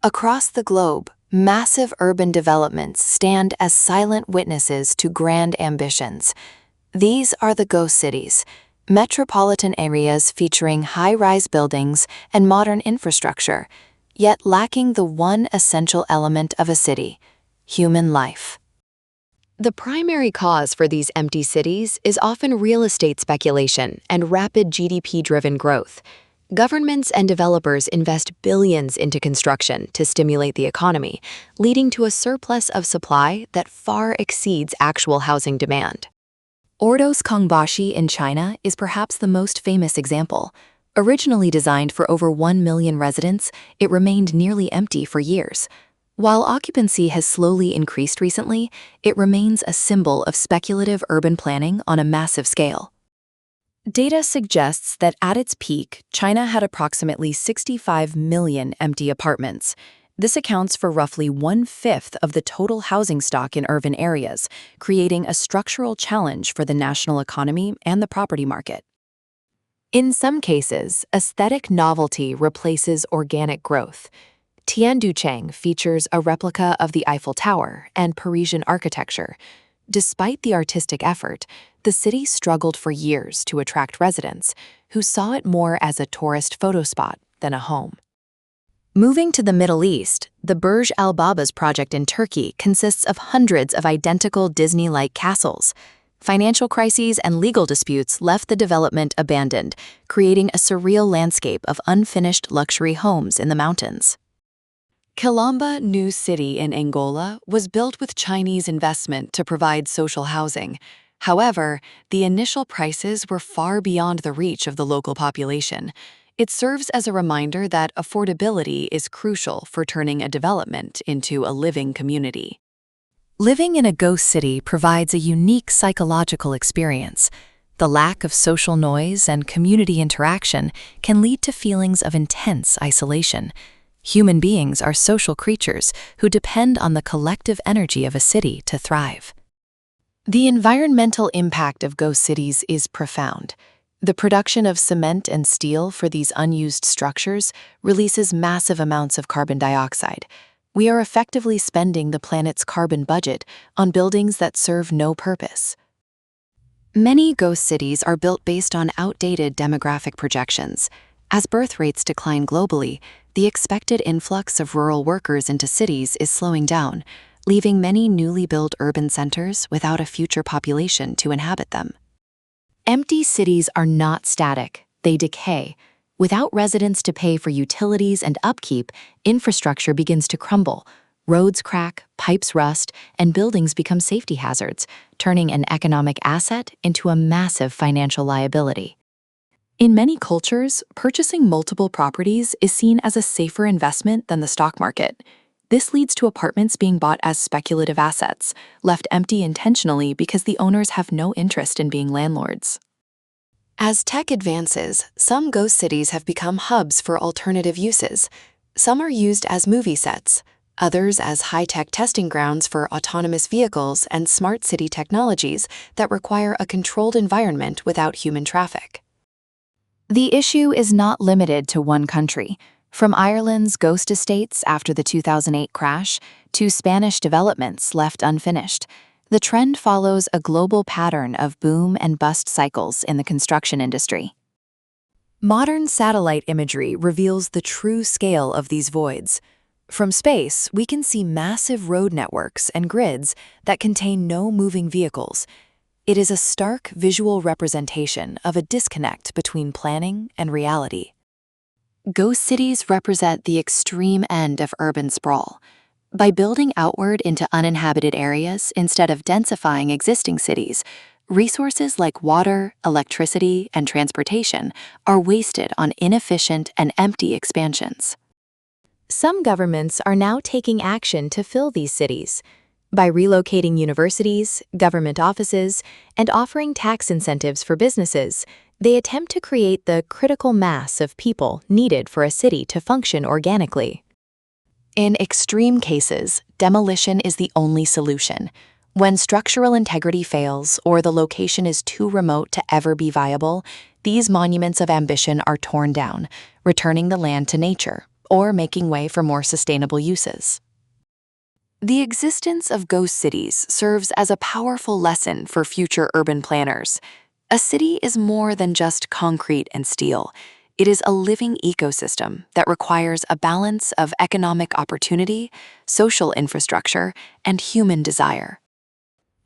Across the globe, massive urban developments stand as silent witnesses to grand ambitions. These are the ghost cities, metropolitan areas featuring high-rise buildings and modern infrastructure, yet lacking the one essential element of a city: human life. The primary cause for these empty cities is often real estate speculation and rapid GDP-driven growth. Governments and developers invest billions into construction to stimulate the economy, leading to a surplus of supply that far exceeds actual housing demand. Ordos Kongbashi in China is perhaps the most famous example. Originally designed for over 1 million residents, it remained nearly empty for years. While occupancy has slowly increased recently, it remains a symbol of speculative urban planning on a massive scale. Data suggests that at its peak, China had approximately 65 million empty apartments. This accounts for roughly 1/5 of the total housing stock in urban areas, creating a structural challenge for the national economy and the property market. In some cases, aesthetic novelty replaces organic growth. Tianducheng features a replica of the Eiffel Tower and Parisian architecture. Despite the artistic effort, the city struggled for years to attract residents, who saw it more as a tourist photo spot than a home. Moving to the Middle East, the Burj Al Babas project in Turkey consists of hundreds of identical Disney-like castles. Financial crises and legal disputes left the development abandoned, creating a surreal landscape of unfinished luxury homes in the mountains. Quilomba New City in Angola was built with Chinese investment to provide social housing. However, the initial prices were far beyond the reach of the local population. It serves as a reminder that affordability is crucial for turning a development into a living community. Living in a ghost city provides a unique psychological experience. The lack of social noise and community interaction can lead to feelings of intense isolation. Human beings are social creatures who depend on the collective energy of a city to thrive. The environmental impact of ghost cities is profound. The production of cement and steel for these unused structures releases massive amounts of carbon dioxide. We are effectively spending the planet's carbon budget on buildings that serve no purpose. Many ghost cities are built based on outdated demographic projections. As birth rates decline globally, the expected influx of rural workers into cities is slowing down, leaving many newly built urban centers without a future population to inhabit them. Empty cities are not static, they decay. Without residents to pay for utilities and upkeep, infrastructure begins to crumble. Roads crack, pipes rust, and buildings become safety hazards, turning an economic asset into a massive financial liability. In many cultures, purchasing multiple properties is seen as a safer investment than the stock market. This leads to apartments being bought as speculative assets, left empty intentionally because the owners have no interest in being landlords. As tech advances, some ghost cities have become hubs for alternative uses. Some are used as movie sets, others as high-tech testing grounds for autonomous vehicles and smart city technologies that require a controlled environment without human traffic. The issue is not limited to one country. From Ireland's ghost estates after the 2008 crash to Spanish developments left unfinished, the trend follows a global pattern of boom and bust cycles in the construction industry. Modern satellite imagery reveals the true scale of these voids. From space, we can see massive road networks and grids that contain no moving vehicles. It is a stark visual representation of a disconnect between planning and reality. Ghost cities represent the extreme end of urban sprawl. By building outward into uninhabited areas instead of densifying existing cities, resources like water, electricity, and transportation are wasted on inefficient and empty expansions. Some governments are now taking action to fill these cities. By relocating universities, government offices, and offering tax incentives for businesses, they attempt to create the critical mass of people needed for a city to function organically. In extreme cases, demolition is the only solution. When structural integrity fails or the location is too remote to ever be viable, these monuments of ambition are torn down, returning the land to nature, or making way for more sustainable uses. The existence of ghost cities serves as a powerful lesson for future urban planners. A city is more than just concrete and steel. It is a living ecosystem that requires a balance of economic opportunity, social infrastructure, and human desire.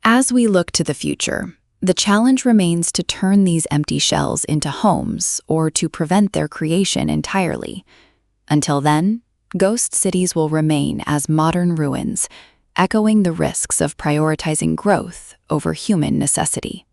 As we look to the future, the challenge remains to turn these empty shells into homes or to prevent their creation entirely. Until then, ghost cities will remain as modern ruins, echoing the risks of prioritizing growth over human necessity.